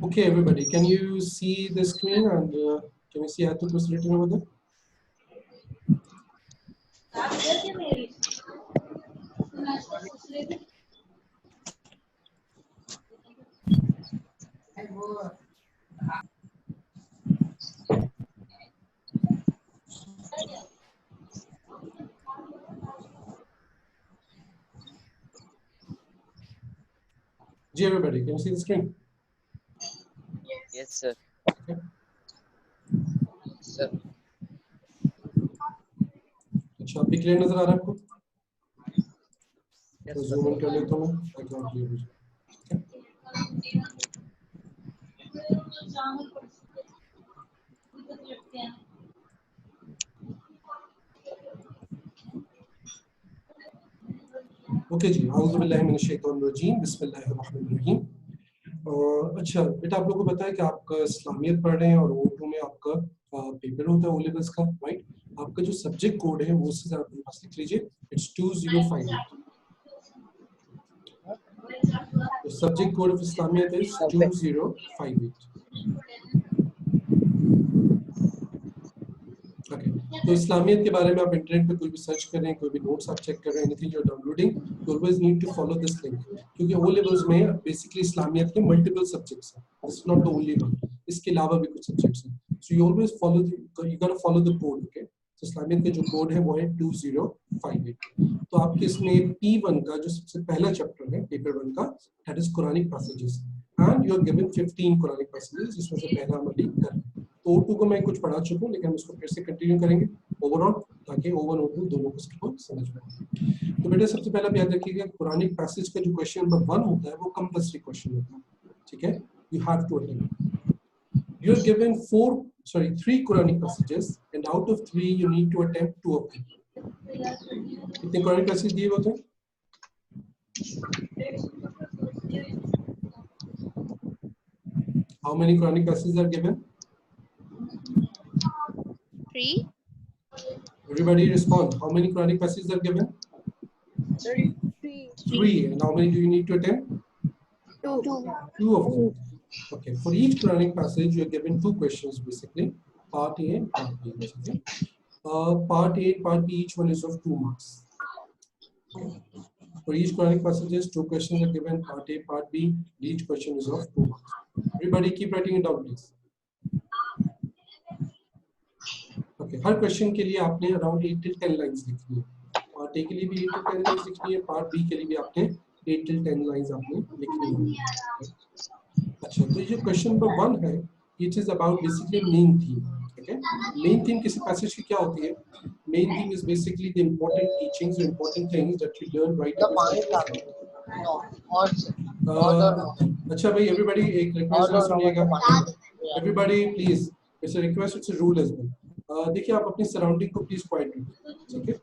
Okay, everybody, can you see the screen and can you see Atul was written over there? Ji, everybody, can you see the screen? Yes, sir. Okay. Sir. अच्छा, अभी clear नजर आ रहा है आपको? Yes, तो sir. Zoom in कर लेता हूँ मैं ताकि आप क्लियर हो जाए। ठीक है? ओके जी, आऊज़ु बिल्लाहि मिनश शैतानिर रजीम, बिस्मिल्लाहिर रहमानिर रहीम। अच्छा बेटा, आप लोगों को पता है कि आप इस्लामियत पढ़ रहे हैं और O2 में आपका पेपर होता है O लेवल्स का, राइट? आपका जो सब्जेक्ट कोड है वो उससे ज़रा अपने पास लिख लीजिए, it's 2058। The subject code of Islamiyat is 2058. Okay. तो इस्लामियत के बारे में आप इंटरनेट पे कोई भी सर्च कर रहे हैं, कोई भी नोट्स आप चेक कर रहे हैं, anything you are downloading, you always need to follow this link, क्योंकि ओ लेवल्स में बेसिकली इस्लामियत के मल्टीपल सब्जेक्ट्स हैं, this is not the only one, इसके अलावा भी कुछ सब्जेक्ट्स हैं, so you always follow you gotta follow the code. Okay, तो इस्लामियत का जो कोड है वो है 2058। तो आपके इसमें P1 का जो सबसे पहला चैप्टर है पेपर 1 का, that is Quranic passages, and you are given 15 Quranic passages, जिसमें से पहला हम अभी कर रहे हैं। तो O2 को मैं कुछ पढ़ा चुका हूँ, लेकिन हम इसको फिर से कंटिन्यू करेंगे ओवरऑल, ताकि O1 O2 दोनों को समझ में आए। तो बेटा सबसे पहले आप याद रखिएगा, कुरानिक पैसेज का जो क्वेश्चन नंबर 1 होता है वो कंपल्सरी क्वेश्चन होता है, ठीक है? You have to attempt, you are given 3 Quranic passages and out of 3 you need to attempt 2 of them. कितने कुरानिक पैसेज दिए होते हैं? How many Quranic passages are given? 3. Everybody respond. How many Quranic passages are given? 3. And how many do you need to attempt? 2 of them. Okay. For each Quranic passage, you are given 2 questions basically, part A and part B. Okay? Part A and part B, each one is of 2 marks. Okay. For each Quranic passages, 2 questions are given, part A, part B. Each question is of 2 marks. Everybody keep writing it down, please. Okay, her question के लिए आपने around 8 till 10 lines लिखनी है, part A के लिए भी 8 till 10 lines लिखनी है, पार्ट बी के लिए भी आपने 8 till 10 लाइंस आपने लिखनी है। अच्छा, तो ये क्वेश्चन नंबर 1 है, it is about basically main theme. Okay, main theme किसी पैसेज की क्या होती है? Main theme is basically the important teachings, important things that you learn right away. अच्छा भाई, एवरीबॉडी एक रिक्वेस्ट है, सुनिएगा everybody please, it's a request, it's a rule as well. देखिए, आप अपनी सराउंडिंग को प्लीज क्वाइट रखिए, ठीक है?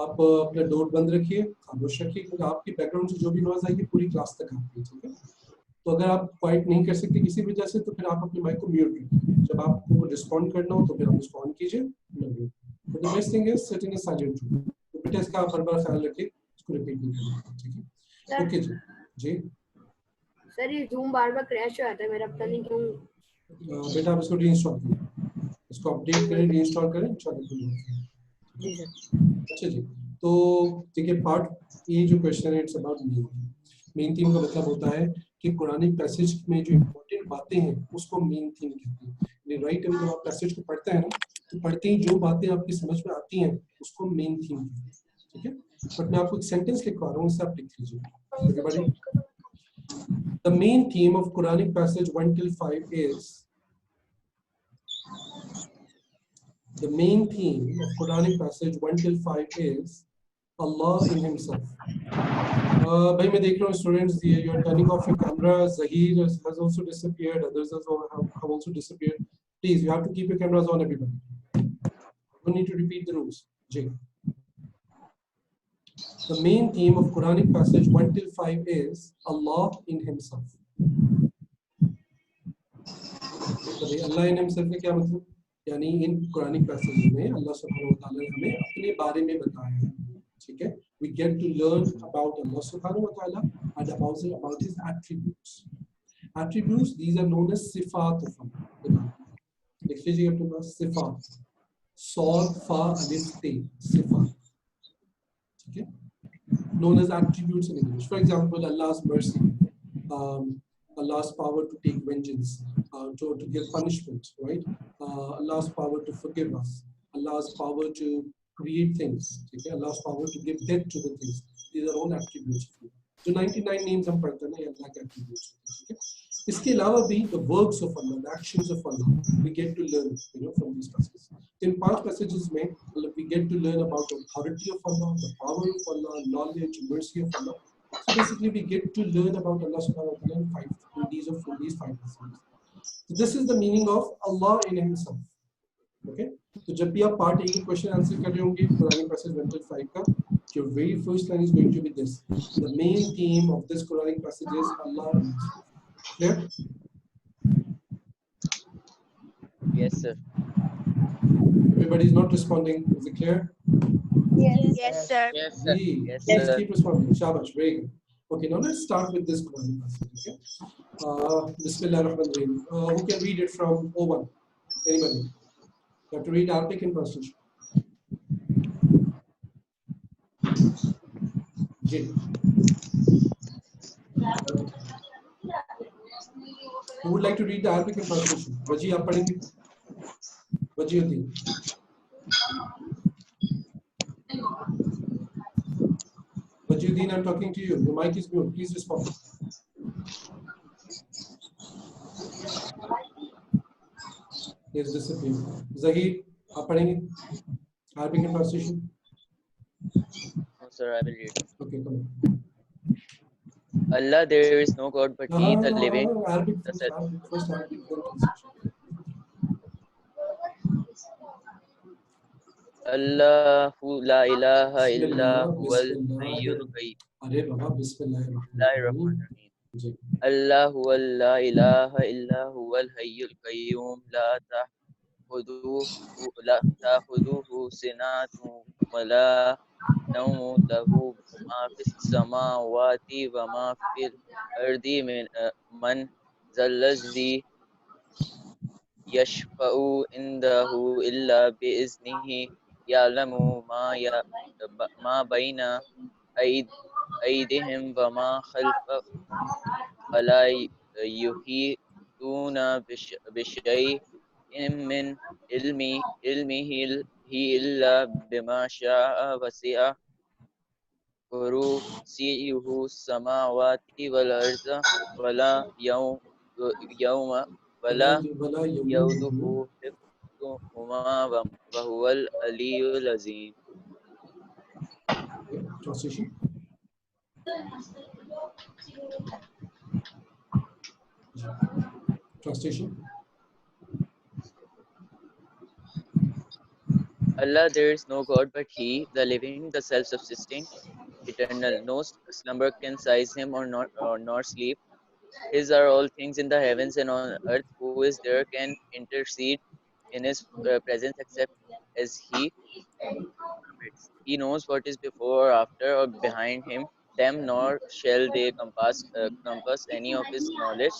आप अपना डोर बंद रखिए, खामोश रखिए, क्योंकि आपकी बैकग्राउंड से जो भी नॉइज आएगी पूरी क्लास तक आती है, ठीक है? तो अगर आप क्वाइट नहीं कर सकते किसी वजह से, तो फिर आप अपने माइक को म्यूट रखिए, जब आपको रिस्पॉन्ड करना हो तो फिर आप उसको ऑन कीजिए, but the best thing is sit in a silent room. तो बेटा इसका आप हर बार ख्याल रखिए, इसको रिपीट नहीं करना, ठीक है? ओके जी जी सर, ये जूम बार-बार क्रैश हो जाता है मेरा, पता नहीं क्यों। बेटा आप इसको रीइंस्टॉल करें, इसको अपडेट करें, रीइंस्टॉल करें, इंशाल्लाह। जी सर। अच्छा जी, तो देखिए पार्ट ए जो क्वेश्चन है, it's about main theme. Main theme का मतलब होता है कि कुरानिक पैसेज में जो इंपॉर्टेंट बातें हैं उसको मेन थीम कहते हैं। राइट, जब आप पैसेज को पढ़ते हैं ना, तो पढ़ते ही जो बातें आपकी समझ में आती हैं उसको मेन थीम कहते हैं, ठीक है? बट मैं आपको एक सेंटेंस लिखवा रहा हूँ, इससे आप लिख लीजिए। Everybody, the main theme of Quranic passage 1 till 5 is, the main theme of Quranic passage 1 till 5 is Allah in Himself. भाई मैं देख रहा हूँ students, you are turning off your camera. Zahir has also disappeared. Others have also disappeared. Please, you have to keep your cameras on, everybody. You need to repeat the rules. Jay. The main theme of Quranic passage 1 till 5 is Allah in Himself. तो Allah in Himself का क्या मतलब? यानी इन Quranic passage में अल्लाह सुब्हानहू व तआला ने हमें अपने बारे में बताया है, ठीक है? We get to learn about Allah subhanahu wa ta'ala and about his attributes. Attributes, these are known as sifat of Allah. लिख लीजिए अपने पास sifat. Sod, fa, alif, te. Sifat. Okay. Known as attributes in English. For example, Allah's mercy, Allah's power to take vengeance, to give punishment, right? Allah's power to forgive us, Allah's power to create things, okay? Allah's power to give death to the things. These are all attributes. So 99 names हम पढ़ते हैं Allah के attributes. Okay? इसके अलावा भी the works of Allah, the actions of Allah, we get to learn, from these passages. In 5 passages में we get to learn about the authority of Allah, the power of Allah, knowledge, mercy of Allah. So basically, we get to learn about Allah subhanahu wa ta'ala in these 5 passages. So this is the meaning of Allah in Himself. Okay? So जब भी आप part A के question answer कर रहे होंगे Quranic passage 1 till 5 का, your very first line is going to be this. The main theme of this Quranic passage is Allah. Clear? Yes, sir. Everybody is not responding. Is it clear? Yes, sir. Yes, sir. Yes, Yes, let's sir. keep responding. Shabash, very good. Okay, now let's start with this Quranic passage. Okay. Bismillah ar-Rahman ar-Rahim. Who can read it from O1? Anybody? You have to read Arabic and translation. Jay. Who would like to read the Arabic and translation? Vaji, आप पढ़ेंगे? Vajiuddin. Vajiuddin, I'm talking to you. Your mic is mute. Please respond. He has disappeared. Zahid, आप पढ़ेंगे? Arabic and translation. No, sir, I will read. Okay, come on. Allah, there is no God but He, the living. Arabic That's first, it. Arabic first, Arabic then translation. Allahu la ilaha illa Bismillah, huwal Bismillah. hayyul qayyum. अरे बाबा बिस्मिल्लाहिर्रहमानिर्रहीम. Bismillahirrahmanirrahim. Ji. Allahu la ilaha illa huwal hayyul qayyum. La ta'khuduhu sinatun wa la nawmun lahu ma fis samawati wa ma fil ardi man zallazi yashfa'u indahu illa bi iznihi ya'lamu ma bayna أيديهم وما خلفهم ولا يحيطون بشيء من علمه إلا بما شاء وسع كرسيه السماوات والأرض ولا يؤوده حفظهما وهو العلي العظيم. Translation. Translation. Allah, there is no God but He, the living, the self-subsisting, eternal. No slumber can seize Him or nor sleep. His are all things in the heavens and on earth. Who is there can intercede in His presence except as He permits. He knows what is before or after or behind Him. Them nor shall they compass any of His knowledge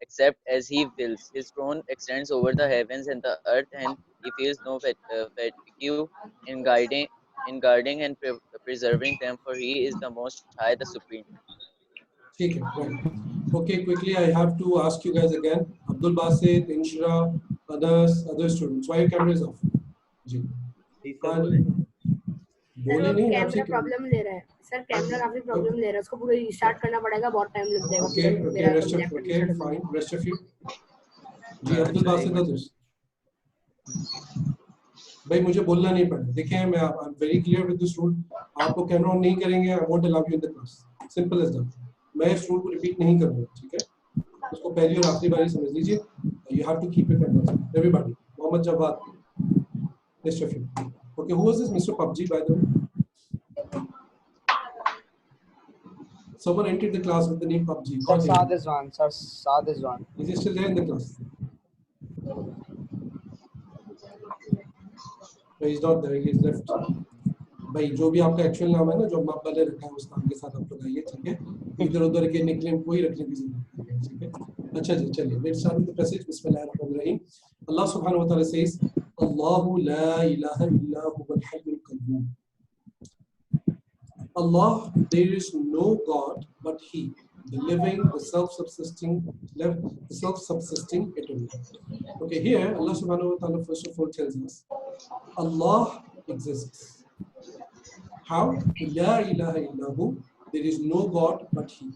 except as He wills. His throne extends over the heavens and the earth, and He feels no fatigue in guarding and preserving them, for He is the Most High, the Supreme. Okay, right. Okay, quickly, I have to ask you guys again. Abdul Basit, Inshra, other students. Why your camera is off? जी. बोले नहीं आपसे camera problem ले रहा है sir. Camera काफी problem ले रहा है. उसको पूरा रीस्टार्ट करना पड़ेगा. बहुत टाइम लग जाएगा. Okay, rest of you. Ji Abdul Basit others. भाई मुझे बोलना नहीं पड़ता. देखिए मैं I am very clear with this rule. आपको कैमरा ऑन नहीं करेंगे, I won't allow you in the class. Simple as that. मैं इस रूल को रिपीट नहीं करूंगा. ठीक है, उसको पहली और आखिरी बार समझ लीजिए. You have to keep your camera. Everybody. Mohammad Jawad. Rest of you. Okay, who was this Mr. PUBG by the way? Someone entered the class with the name PUBG. Sir, Saad is one. Sir, Saad is one. Is he still there in the class? No, he's not there. He's left. भाई जो भी आपका actual नाम है ना, जो आप पहले रखा है उस नाम के साथ आप लोग आइए. ठीक है, इधर उधर के निकनेम कोई रखने की जरूरत नहीं है. ठीक है. अच्छा जी, चलिए, let's start with the passage. Bismillahirrahmanirrahim. Allah subhanahu wa ta'ala says, Allahu la ilaha illa huwal hayyul qayyum. Allah, there is no God but He, the living, the self-subsisting, eternal. Okay, here Allah subhanahu wa ta'ala first of all tells us, Allah exists. How? La ilaha illahu, there is no God but He.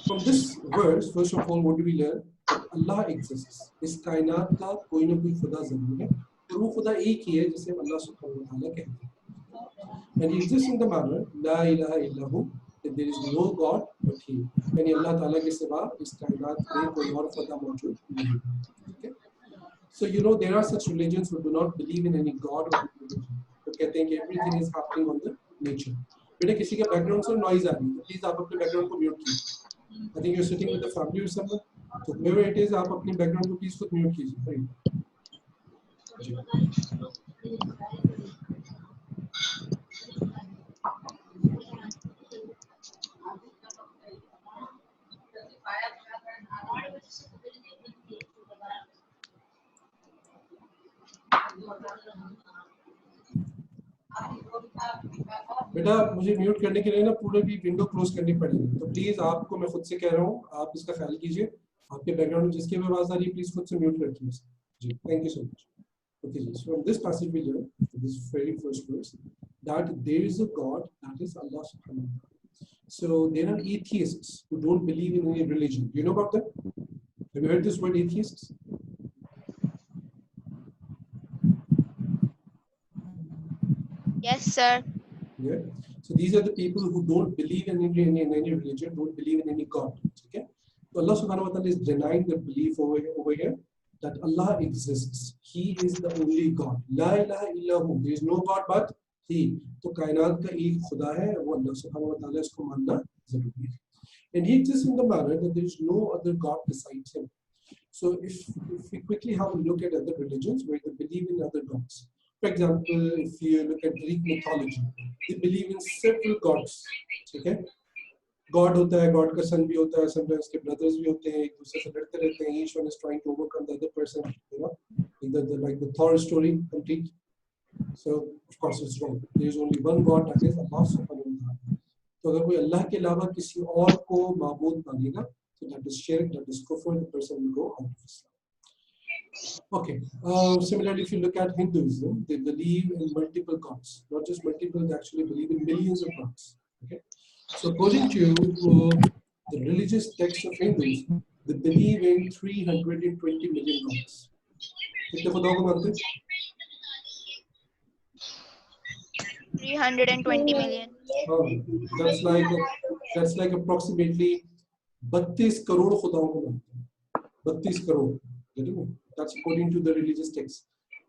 From this verse, first of all, what do we learn? That Allah exists. इस कायनात का कोई ना कोई खुदा जरूर है, और वो खुदा एक ही है जिसे अल्लाह सुब्हानहू व तआला कहते हैं. And He exists in the manner La ilaha illahu, that there is no God but He. यानी अल्लाह ताला के सिवा इस कायनात में कोई और खुदा मौजूद नहीं है. Okay? So you know there are such religions who do not believe in any God or religion. तो कहते हैं कि everything is happening on the nature. बेटा किसी का बैकग्राउंड से नॉइज आ रही है, प्लीज आप अपने बैकग्राउंड को म्यूट कीजिए. I think you're sitting with the family or someone. So whoever it is, आप अपने बैकग्राउंड को प्लीज खुद म्यूट कीजिए. बेटा मुझे म्यूट करने के लिए ना पूरे भी विंडो क्लोज करनी पड़ेगी, तो प्लीज आपको मैं खुद से कह रहा हूँ, आप इसका ख्याल कीजिए. आपके बैकग्राउंड में जिसकी भी आवाज आ रही है प्लीज खुद से म्यूट रखिए जी. Thank you so much. Okay, so from this passage we learn, this very first verse, that there is a God, that is Allah subhanahu wa ta'ala. So there are atheists who don't believe in any religion. Do you know about them? Have you heard this word, atheists? Yes, sir. Yeah. So these are the people who don't believe in any religion, don't believe in any God. Okay. So Allah subhanahu wa ta'ala is denying the belief over here that Allah exists. He is the only God. La ilaha illahu. There is no God but He. तो कायनात का एक खुदा है, वो अल्लाह सुब्हानहू व तआला, इसको मानना जरूरी है. And He exists in the manner that there is no other God besides Him. So if we quickly have a look at other religions where they believe in other gods. For example, if you look at Greek mythology, they believe in several gods. Okay? God होता है, God का son भी होता है, sometimes के brothers भी होते हैं, एक दूसरे से लड़ते रहते हैं. Each one is trying to overcome the other person. You know, like the Thor story complete. So of course it's wrong. There is only one God, that is Allah subhanahu wa ta'ala. तो अगर कोई अल्लाह के अलावा किसी और को माबूद मानेगा, so that is shirk, that is kufr, the person will go out of Islam. Okay. Similarly, if you look at Hinduism, they believe in multiple gods. Not just multiple, they actually believe in millions of gods. Okay. So according to the religious texts of Hindus, they believe in 320 million gods. कितने खुदाओं को मानते हैं? 320 million. That's like approximately 32 crore खुदाओं को मानते हैं. 32 crore. That's according to the religious texts.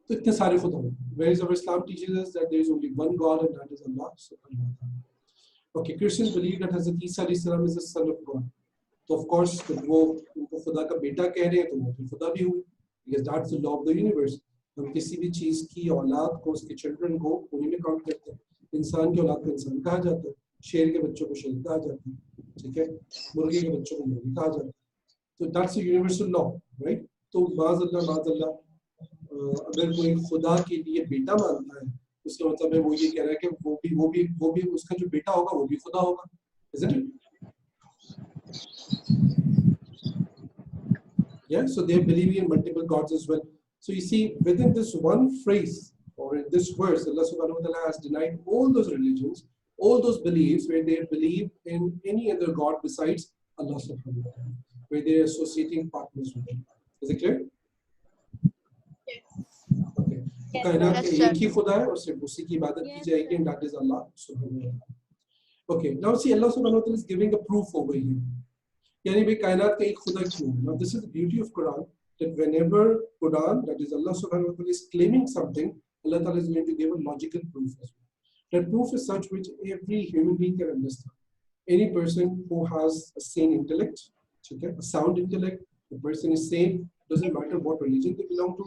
तो इतने सारे खुदा हैं. Whereas our Islam teaches us that there is only one God, and that is Allah subhanahu wa ta'ala. Okay, Christians believe that Hazrat Isa alayhi salam is the son of God. So of course, जब वो उनको खुदा का बेटा कह रहे हैं, तो वो फिर खुदा भी हुए. Because that's the law of the universe. हम किसी भी चीज की औलाद को, उसके चिल्ड्रन को उन्हीं में काउंट करते हैं. इंसान की औलाद को इंसान कहा जाता है, शेर के बच्चों को शेर कहा जाता है, ठीक है, मुर्गे के बच्चों को मुर्गी कहा जाता है. So that's a universal law, right? तो माज़अल्लाह अगर कोई खुदा के लिए बेटा मानता है, उसका मतलब है वो ये कह रहा है कि वो भी उसका जो बेटा होगा वो भी खुदा होगा. Isn't it? Yeah, so they believe in multiple gods as well. So you see, within this one phrase or in this verse, Allah subhanahu wa ta'ala has denied all those religions, all those beliefs where they believe in any other god besides Allah subhanahu wa ta'ala, where they are associating partners with him. Is it clear? Okay. कायनात का एक ही खुदा है और सिर्फ उसी की इबादत की जाएगी, and that is Allah subhanahu wa ta'ala. Okay, now see, Allah subhanahu wa ta'ala is giving a proof over here. यानी भाई कायनात का एक खुदा क्यों है? Now this is the beauty of Quran, that whenever Quran, that is Allah subhanahu wa ta'ala, is claiming something, Allah ta'ala is going to give a logical proof as well. That proof is such which every human being can understand. Any person who has a sane intellect, okay, a sound intellect, the person is sane, doesn't matter what religion they belong to.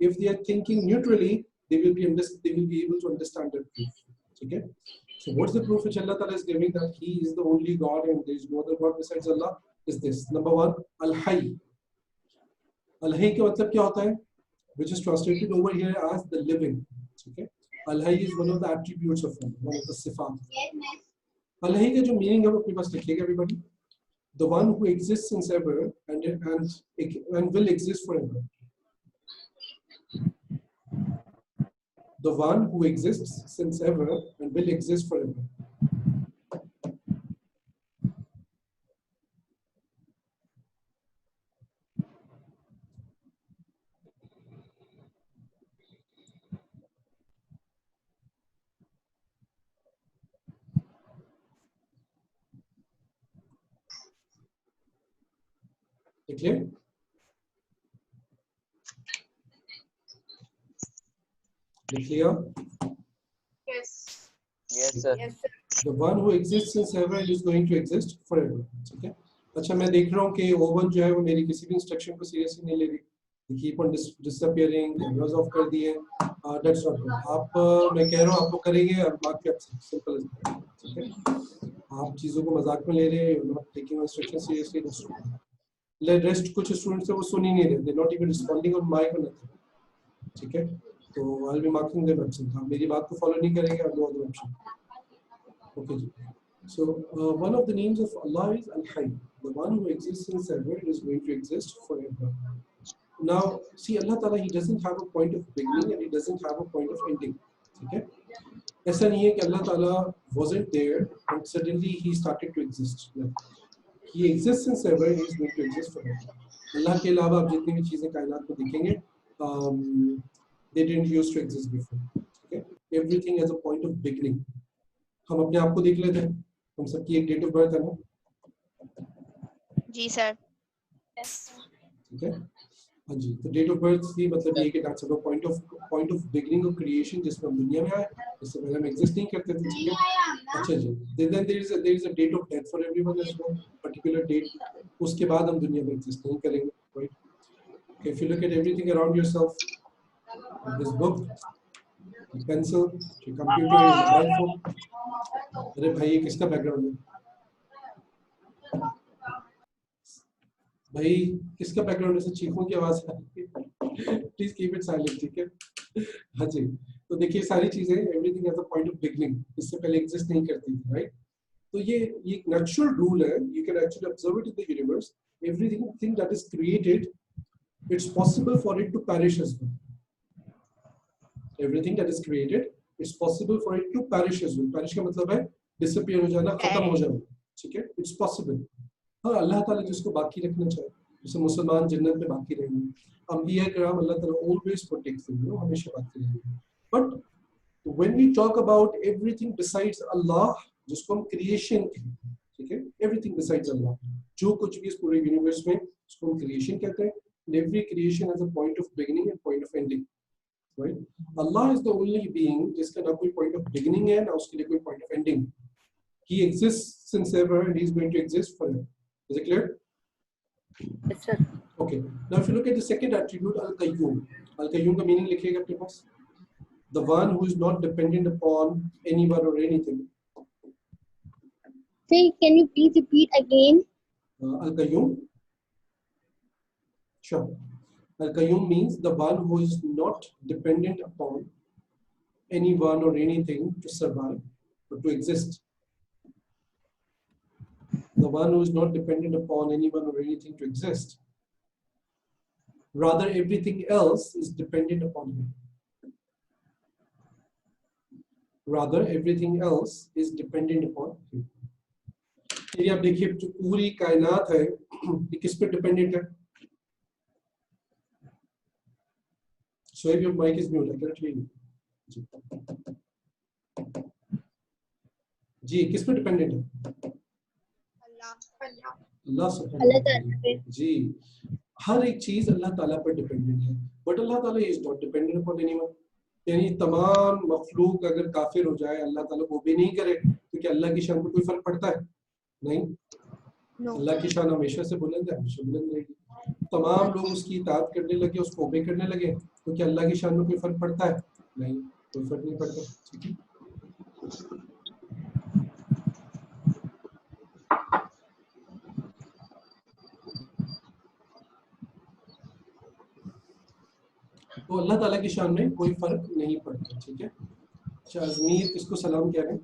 If they are thinking neutrally, they will be able to understand that proof. Okay. So what's the proof which Allah Ta'ala is giving, that He is the only God and there is no other God besides Allah? is this. Number one, al-hayy. Al-hayy का मतलब क्या होता है? Which is translated over here as the living. Okay. Al-hayy is one of the attributes of him, one of the sifat. Al-hayy का जो meaning है वो अपने पास लिखिएगा everybody. The one who exists since ever and will exist forever. The one who exists since ever and will exist forever. Clear? Clear? Yes. Yes, sir. Yes, sir. The one who exists since ever is going to exist forever. ठीक है? अच्छा मैं देख रहा हूँ कि oven जो है वो मेरी किसी भी इंस्ट्रक्शन को सीरियसली नहीं ले रही. They keep on disappearing. Cameras off कर दिए. That's not good. आप मैं कह रहा हूँ आप लोग करेंगे और बात क्या सिंपल है. ठीक है? आप चीजों को मजाक में ले रहे हैं. You're not taking instruction seriously. That's not. Rest कुछ स्टूडेंट्स है वो सुन ही नहीं रहे. They're not even responding on mic or nothing. ठीक है? तो I'll be marking them absent. आप मेरी बात को फॉलो नहीं करेंगे. I'll no other option. Okay. So one of the names of Allah is Al-Hayy, the one who exists since ever and is going to exist forever. Now, see, Allah Ta'ala, He doesn't have a point of beginning and He doesn't have a point of ending. Okay? ऐसा नहीं है कि Allah Ta'ala wasn't there and suddenly He started to exist. No. He exists since ever and He is going to exist forever. Allah के अलावा आप जितनी भी चीजें कायनात में दिखेंगे, they didn't used to exist before. Okay? Everything has a point of beginning. हम अपने आप को देख लेते हैं. हम सबकी एक डेट ऑफ बर्थ है ना. जी सर. ठीक है. हाँ जी. तो डेट ऑफ बर्थ की मतलब ये कि that's a point of beginning of creation जिसमें हम दुनिया में आए. इससे पहले हम एग्जिस्ट नहीं करते थे. ठीक है. अच्छा जी. Then there is a date of death for everyone as well. Particular date. उसके बाद हम दुनिया में एग्जिस्ट नहीं करेंगे. Right. Okay, if you look at everything around yourself, this book, the pencil, your computer, your mobile phone. अरे भाई ये किसका बैकग्राउंड है? भाई किसका बैकग्राउंड है? चीखों की आवाज आ रही है. Please keep it silent. ठीक है. हाँ जी. तो देखिए सारी चीजें everything has a point of beginning. इससे पहले एग्जिस्ट नहीं करती थी. राइट. तो ये एक नेचुरल रूल है. You can actually observe it in the universe. Everything that is created, it's possible for it to perish as well. Everything that is created, it's possible for it to perish as well. Perish का मतलब है disappear हो जाना, खत्म हो जाना. ठीक है? It's possible. हाँ, अल्लाह ताला जिसको बाकी रखना चाहे, जैसे मुसलमान जन्नत में बाकी रहेंगे. अंबिया किराम अल्लाह ताला always protects them, हमेशा बाकी रहेंगे. But when we talk about everything besides Allah, जिसको हम creation कहते हैं, ठीक है? Everything besides Allah, जो कुछ भी इस पूरे यूनिवर्स में, उसको हम creation कहते हैं. And every creation has a point of beginning and point of ending. Right? Allah is the only being जिसका ना कोई point of beginning है ना उसके लिए कोई point of ending. He exists since ever and he is going to exist forever. Is it clear? Yes, sir. Okay. Now if you look at the second attribute, Al-Qayyum. Al-Qayyum का meaning लिखिएगा अपने पास. The one who is not dependent upon anyone or anything. Say, can you please repeat again? Al-Qayyum. Sure. Al-Qayyum means the one who is not dependent upon anyone or anything to survive, but to exist. The one who is not dependent upon anyone or anything to exist. Rather, everything else is dependent upon him. Rather, everything else is dependent upon him. ये आप देखिए जो पूरी कायनात है ये किस पे डिपेंडेंट है? So if your mic is mute, I cannot hear you. जी किस पे डिपेंडेंट है? अल्लाह सुब्हानहू जी. हर एक चीज अल्लाह ताला पर डिपेंडेंट है. बट अल्लाह ताला is not dependent upon anyone. यानी तमाम मखलूक अगर काफिर हो जाए, अल्लाह ताला को भी नहीं करे, तो क्या अल्लाह की शान पर कोई फर्क पड़ता है? नहीं. अल्लाह की शान हमेशा से बुलंद है, हमेशा बुलंद रहेगी. तमाम लोग उसकी इताअत करने लगे, उसको ओबे करने लगे, तो क्या अल्लाह की शान में कोई फर्क पड़ता है? नहीं, कोई फर्क नहीं पड़ता. ठीक है. तो अल्लाह ताला की शान में कोई फर्क नहीं पड़ता, ठीक है। अच्छा, अजमीर किसको सलाम कह रहे हैं?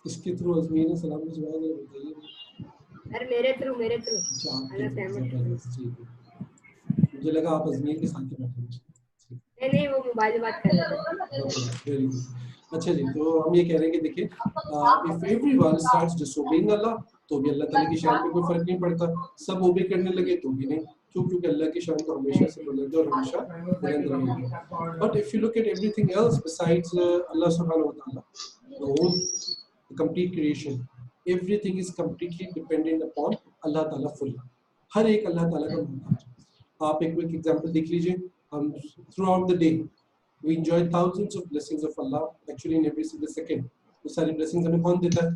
इसके थ्रू अजमीर ने सलाम भिजवाया, जरा बताइए। अरे मेरे थ्रू अच्छा, अल्लाह आपके सहमत। ठीक है, मुझे लगा आप अजमीर के साथ बैठे हैं। नहीं वो मोबाइल में बात कर रहे थे। Very good. अच्छा जी, तो हम ये कह रहे हैं कि देखिए, इफ एवरीवन स्टार्ट्स डिसोबेइंग अल्लाह, तो भी अल्लाह ताला की शान पे कोई फर्क नहीं पड़ता। सब ओबे करने लगे तो भी नहीं, क्यों? क्योंकि अल्लाह की शान तो हमेशा से बुलंद है और हमेशा बुलंद रहेगी। But if you look at everything else besides Allah सुब्हानहू व तआला, the whole complete creation, everything is completely dependent upon Allah ताला fully, हर एक अल्लाह ताला का मोहताज है। आप एक क्विक एग्जांपल देख लीजिए, हम throughout the day we enjoy thousands of blessings of Allah actually in every single second। वो सारी blessings हमें कौन देता है?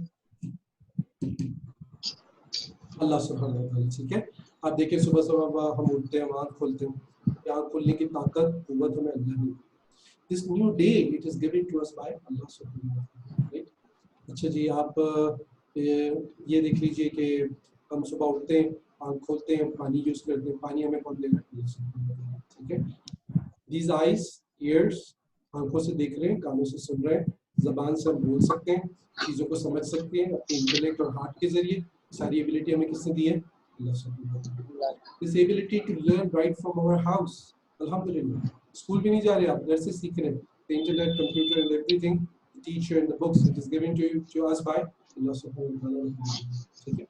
अल्लाह सुब्हानहू व तआला, ठीक है। आप देखिए सुबह सुबह हम उठते हैं, आँख खोलते हैं, आँख खोलने की ताकत कुव्वत हमें अल्लाह ने दी। This new day it is given to us by Allah subhanahu wa ta'ala, right? अच्छा जी, आप ये देख लीजिए कि हम सुबह उठते हैं, आँख खोलते हैं, पानी यूज करते हैं, पानी हमें कौन देगा? ठीक है। These eyes, ears, आंखों से देख रहे हैं, कानों से सुन रहे हैं, जबान से हम बोल सकते हैं, चीजों को समझ सकते हैं अपने इंटेलेक्ट और हार्ट के जरिए। सारी एबिलिटी हमें किसने दी है? अल्लाह सुब्हानहू व तआला। This ability to learn right from our house, अल्हम्दुलिल्लाह। स्कूल भी नहीं जा रहे आप, घर से सीख रहे हैं। The internet, computer and everything, the teacher and the books, it is given to us by Allah subhanahu wa ta'ala, ठीक है।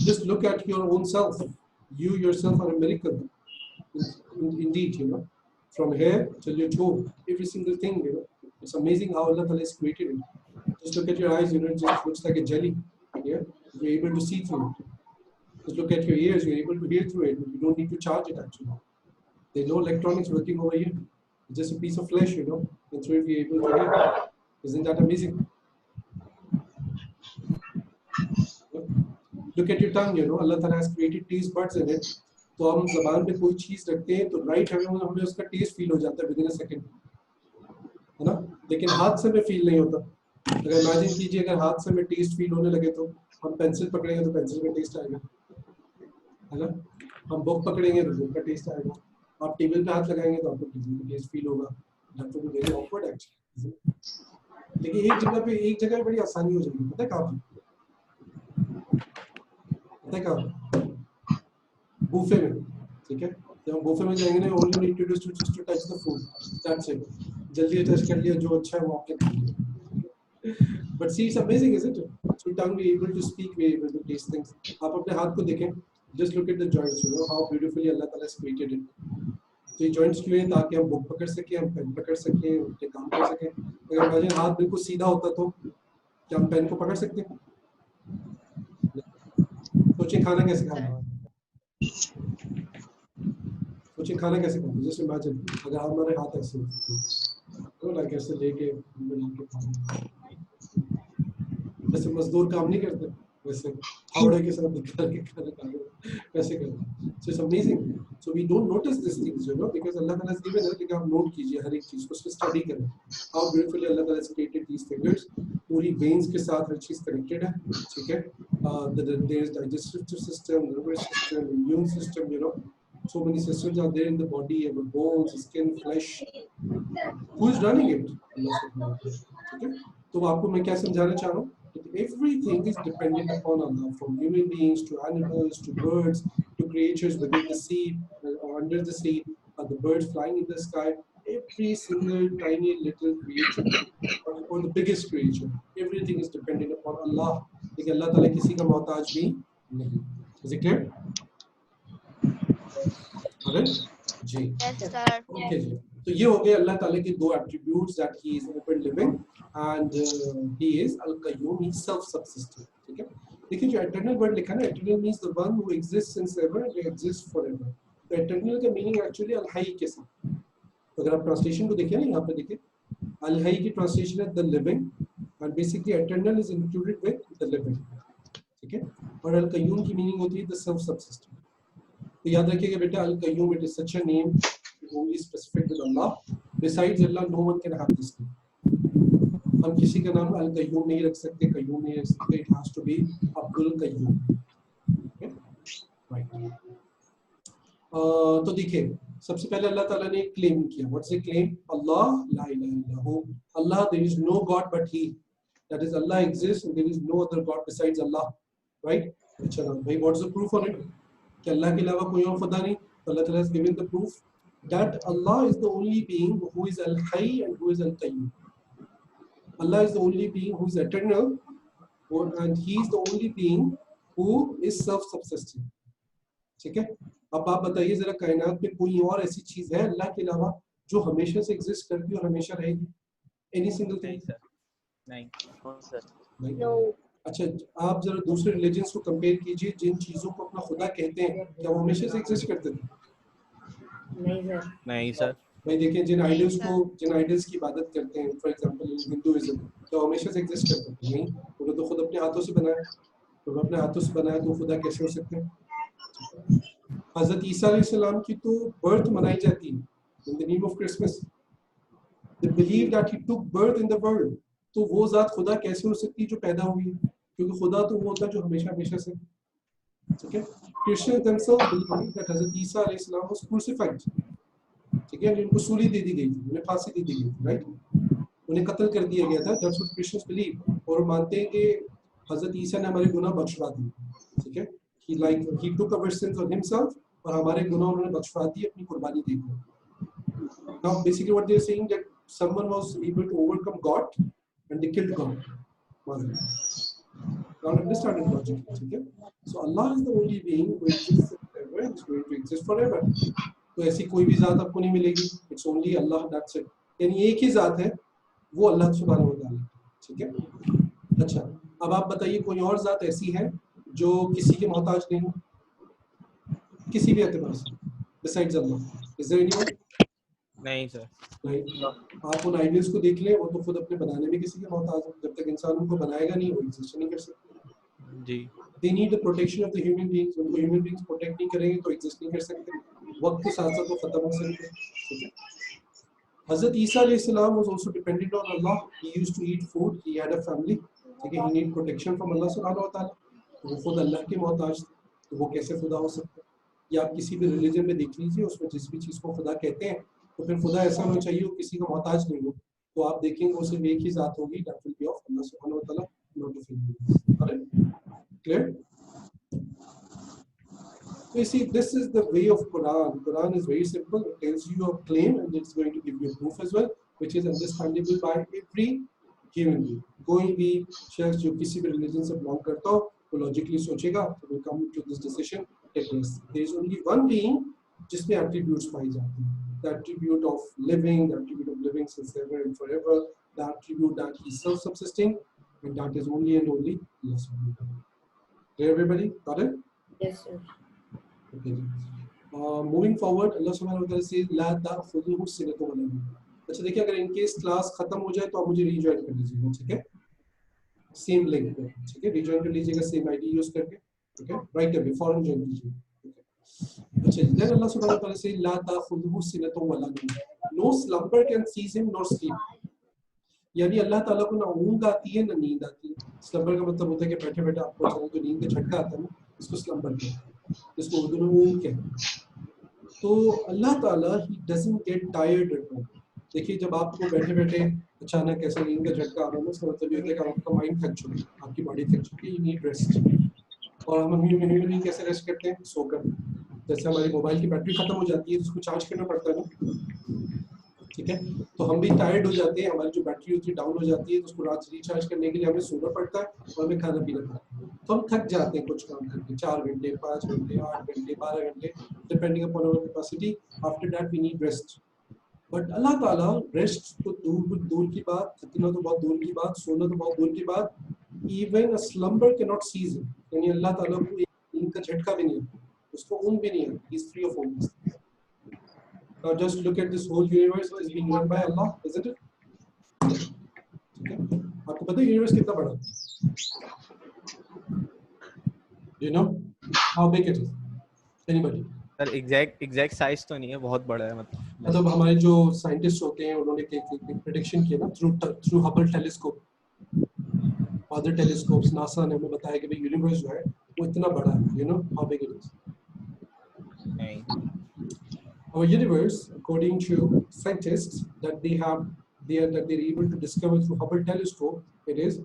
Just look at your own self, you yourself are a miracle indeed, you know, from here till your toe, every single thing, you know, it's amazing how Allah Ta'ala has created it. Just look at your eyes, you know, it just looks like a jelly, yeah, you're able to see through it. Just look at your ears, you're able to hear through it, you don't need to charge it actually. There's no electronics working over here, it's just a piece of flesh, you know, and through it we're able to hear. Isn't that amazing? Look at your tongue, you know, Allah Ta'ala has created taste buds in it. तो हम ज़बान पे कोई चीज़ रखते हैं तो right हमें उसका टेस्ट फील हो जाता है विदिन अ सेकंड, है ना। लेकिन हाथ से में फील नहीं होता। अगर इमेजिन कीजिए अगर हाथ से में टेस्ट फील होने लगे तो हम पेंसिल पकड़ेंगे तो पेंसिल में टेस्ट आएगा, है ना। हम बुक पकड़ेंगे तो बुक का टेस्ट आएगा। आप टेबल पे हाथ लगाएंगे तो आपको टेबल का टेस्ट फील होगा। That will be very awkward actually. लेकिन एक जगह पे बड़ी आसानी हो जाएगी, पता है कहाँ? पता है कहाँ? बुफे में, ठीक है। जब हम बुफे में जाएंगे ना, all you need to do is to touch the food, that's it। जल्दी टच कर लिया, जो अच्छा है वो आपने खा लिया। But see, it's amazing, isn't it? Through tongue we're able to speak, we're able to taste things। आप अपने हाथ को देखें, just look at the joints, you know how beautifully Allah Ta'ala has created it। तो ये joints क्यों हैं? ताकि हम बुक पकड़ सकें, हम पेन पकड़ सकें, अपने काम कर सकें। अगर imagine हाथ बिल्कुल सीधा होता तो क्या हम पेन को पकड़ सकते हैं? सोचिए खाना कैसे खाना है? सोचिए खाना कैसे खाना है? जैसे इमेजिन अगर हमारे हाथ ऐसे तो लाइक ऐसे लेके बना के खाना, जैसे मजदूर काम नहीं करते वैसे फावड़े के साथ निकाल के खाना खाना कैसे करते। So it's amazing. So we don't notice this things, you know, because Allah ताला has given us, लेकिन आप नोट कीजिए हर एक चीज को, उसको स्टडी करें हाउ ब्यूटीफुली अल्लाह ताला has created these fingers। पूरी वेन्स के साथ हर चीज कनेक्टेड है, ठीक है। there is digestive system, nervous system, immune system, you know, so many systems are there in the body, our bones, skin, flesh, who is running it? Allah subhanahu wa ta'ala, ठीक है। तो आपको मैं क्या समझाना चाह रहा हूँ, everything is dependent upon Allah, from human beings to animals to birds to creatures within the sea or under the sea, the birds flying in the sky, every single tiny little creature or the biggest creature, everything is dependent upon Allah। लेकिन अल्लाह ताला किसी का मोहताज भी नहीं। Is it clear? Ji. Yes, sir. Okay जी। तो ये हो गए अल्लाह ताला के दो attributes, that he is open living and he is al-qayyum, he is self-subsistent, ठीक है। देखिए जो eternal word लिखा है ना, eternal means the one who exists since ever and exists forever। तो eternal का meaning actually al-hayy के साथ, तो अगर आप ट्रांसलेशन को देखिए ना, यहाँ पे देखिए al-hayy की ट्रांसलेशन है the living and basically eternal is included with the living, ठीक है। और al-qayyum की मीनिंग होती है the self-subsistent। तो याद रखिएगा बेटा, al-qayyum, it is such a name only specific with Allah, besides Allah no one can have this name। हम किसी का नाम al-qayyum नहीं रख सकते, qayyum नहीं रख सकते, it has to be Abdul Qayyum, okay? Right। तो देखिए सबसे पहले अल्लाह ताला ने एक क्लेम किया. What's the claim? Allah la ilaha illahu. Allah, there is no God but He. That is, Allah exists and there is no other God besides Allah. Right? अच्छा ना भाई, what's the proof on it? कि अल्लाह के अलावा कोई और खुदा नहीं. Allah Taala has given the proof that Allah is the only being who is al-hayy and who is al-qayyum. Allah is the only being who is eternal, and He is the only being who is self-subsisting. ठीक है. अब आप बताइए जरा, कायनात में कोई और ऐसी चीज है अल्लाह के अलावा जो हमेशा से एग्जिस्ट करती है और हमेशा रहेगी? Any single thing? सर नहीं सर. No. अच्छा, आप जरा दूसरे रिलीजन्स को कंपेयर कीजिए, जिन चीजों को अपना खुदा कहते हैं, क्या वो हमेशा से एग्जिस्ट करते थे? नहीं सर. नहीं सर भाई देखिए, जिन आइडल्स की इबादत करते हैं, फॉर एग्जांपल हिंदुइज्म, क्या वो हमेशा से एग्जिस्ट करते थे? नहीं, उन्होंने तो खुद अपने हाथों से बनाया. तो अपने हाथों से बनाया तो खुदा कैसे हो सकते हैं? हजरत ईसा अलैहिस्सलाम की तो बर्थ मनाई जाती है in the name of Christmas. They believe that he took birth in the world. तो वो जात खुदा कैसे हो सकती है जो पैदा हुई है? क्योंकि खुदा तो वो होता है जो हमेशा हमेशा से. ठीक है. क्रिश्चियंस themselves believe that हजरत ईसा अलैहिस्सलाम was crucified. ठीक है, उनको सूली दे दी गई थी, उन्हें फांसी दे दी गई थी. राइट, उन्हें कत्ल कर दिया गया था. That's what Christians believe. और मानते हैं कि हजरत ईसा ने हमारे गुनाह बख्शवा दिए. ठीक है. He took our sins on himself, और हमारे गुनाह उन्होंने बख्शवा दिए अपनी कुर्बानी देकर. Now basically what they are saying that someone was able to overcome God and they killed God. Now understand it logically. ठीक है. So Allah is the only being who exists forever and is going to exist forever. तो ऐसी कोई भी जात आपको नहीं मिलेगी. It's only Allah, that's it. यानी एक ही जात है, वो अल्लाह सुब्हानहू व तआला. ठीक है. अच्छा, अब आप बताइए कोई और जात ऐसी है जो किसी के मोहताज नहीं हो, किसी भी एतबार से, besides Allah? Is there anyone? नहीं सर नहीं. आप उन आइडियल्स को देख लें, वो तो खुद अपने बनाने में किसी के मोहताज है. जब तक इंसान उनको बनाएगा नहीं, वो एग्जिस्ट नहीं कर सकते. जी. They need the protection of the human beings. उनको human beings प्रोटेक्ट नहीं करेंगे तो एग्जिस्ट नहीं कर सकते. वक्त के साथ साथ वो खत्म हो सकते हैं. ठीक है. हजरत ईसा अलैहिस्सलाम was also dependent on Allah. He used to eat food. He had a family. ठीक है. He need protection from Allah सुब्हानहू व तआला. तो वो खुद अल्लाह के मोहताज थे. तो वो कैसे खुदा हो सकते हैं? या आप किसी भी रिलीजन में देख लीजिए, उसमें जिस भी चीज़ को खुदा कहते हैं, तो फिर खुदा ऐसा होना चाहिए वो किसी का मोहताज नहीं हो. तो आप देखेंगे वो सिर्फ एक ही जात होगी, दैट विल बी ऑफ अल्लाह सुब्हानहू व तआला, not of anyone. Clear? So you see, this is the way of Quran. Quran is very simple. It tells you a claim and it's going to give you a proof as well, which is understandable by every human being. कोई भी शख्स जो किसी भी religion से belong करता हो, वो लॉजिकली सोचेगा, तो will come to this decision. There is only one being जिसमें attributes पाई जाती हैं. The attribute of living since ever and forever. The attribute that he is self-subsisting, and that is only and only Allah subhanahu wa ta'ala. Clear, everybody? Got it? Yes sir. Okay. Moving forward, Allah subhanahu wa ta'ala says ला ताखुज़ुहु सिनतुन वला नौम. अच्छा देखिए, अगर in case class खत्म हो जाए तो आप मुझे रीजॉइन कर लीजिएगा. ठीक है. सेम लिंक पे. ठीक है. रीजॉइन कर लीजिएगा सेम आईडी यूज करके. ठीक है. राइट अवे फौरन ज्वाइन कीजिए. अच्छा, then Allah subhanahu wa ta'ala says ला ताखुज़ुहु सिनतुन वला नौम. No slumber can seize him nor sleep. यानी अल्लाह ताला को ना ऊँग आती है ना नींद आती है. स्लम्बर का मतलब होता है कि बैठे बैठे आपको अचानक जो नींद का झटका आता है ना, इसको स्लम्बर कहते हैं. इसको उर्दू में ऊँग कहते हैं. तो अल्लाह ताला he doesn't get tired at all. देखिए, जब आपको बैठे बैठे अचानक ऐसा नींद का झटका आ रहा है ना, इसका मतलब ये होता है कि आपका माइंड थक चुका है, आपकी बॉडी थक चुकी है, यू नीड रेस्ट. और हम ह्यूमन कैसे रेस्ट करते हैं? सोकर. जैसे हमारी मोबाइल की बैटरी खत्म हो जाती है तो उसको चार्ज करना पड़ता है ना. ठीक है. तो हम भी टायर्ड हो जाते हैं, हमारी जो बैटरी होती है डाउन हो जाती है, तो उसको रात रिचार्ज करने के लिए हमें सोना पड़ता है और हमें खाना पीना पड़ता है. तो हम थक जाते हैं कुछ काम करके, 4 घंटे 5 घंटे 8 घंटे 12 घंटे, depending upon our capacity. After that we need rest. But Allah ताला रेस्ट तो दूर की बात, थकना तो बहुत दूर की बात, सोना तो बहुत दूर की बात, even a slumber can not seize him. यानी अल्लाह ताला को एक नींद का झटका भी नहीं आता, उसको ऊँग भी नहीं आती. He is free of all this. Now just look at this whole universe is being run by Allah, isn't it? ठीक है. आपको पता है यूनिवर्स कितना बड़ा है? You know how big it is? Anybody? Sir exact size तो नहीं है, बहुत बड़ा है. मतलब हमारे जो साइंटिस्ट होते हैं उन्होंने एक प्रेडिक्शन किया ना through Hubble telescope, other telescopes, NASA ने हमें बताया कि भाई यूनिवर्स जो है वो इतना बड़ा है. You know how big it is? नहीं. our universe, according to scientists, that they're able to discover through Hubble telescope, it is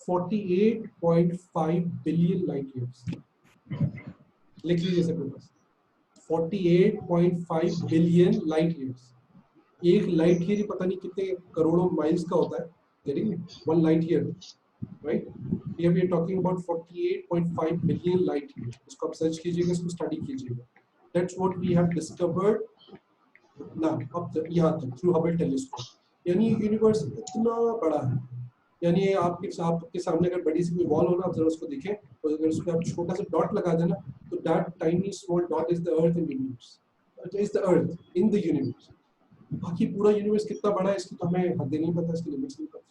48.5 billion light years. लिख लीजिए सब लोग 48.5 billion light years. एक लाइट ईयर पता नहीं कितने करोड़ों माइल्स का होता है, getting it? 1 light year, right? Here we are talking about 48.5 billion light years. इसको आप सर्च कीजिएगा, इसको स्टडी कीजिएगा. That's what we have discovered now up to यहाँ तक through Hubble telescope. यानी यूनिवर्स इतना बड़ा है. यानी आपके सामने अगर बड़ी सी कोई वॉल हो ना, आप जरा उसको देखें, तो अगर उसमें आप छोटा सा डॉट लगा देना, तो that tiny small dot is the Earth in the universe. It is the Earth in the universe. बाकी पूरा यूनिवर्स कितना बड़ा है इसकी तो हमें हद नहीं पता, इसकी लिमिट्स नहीं पता.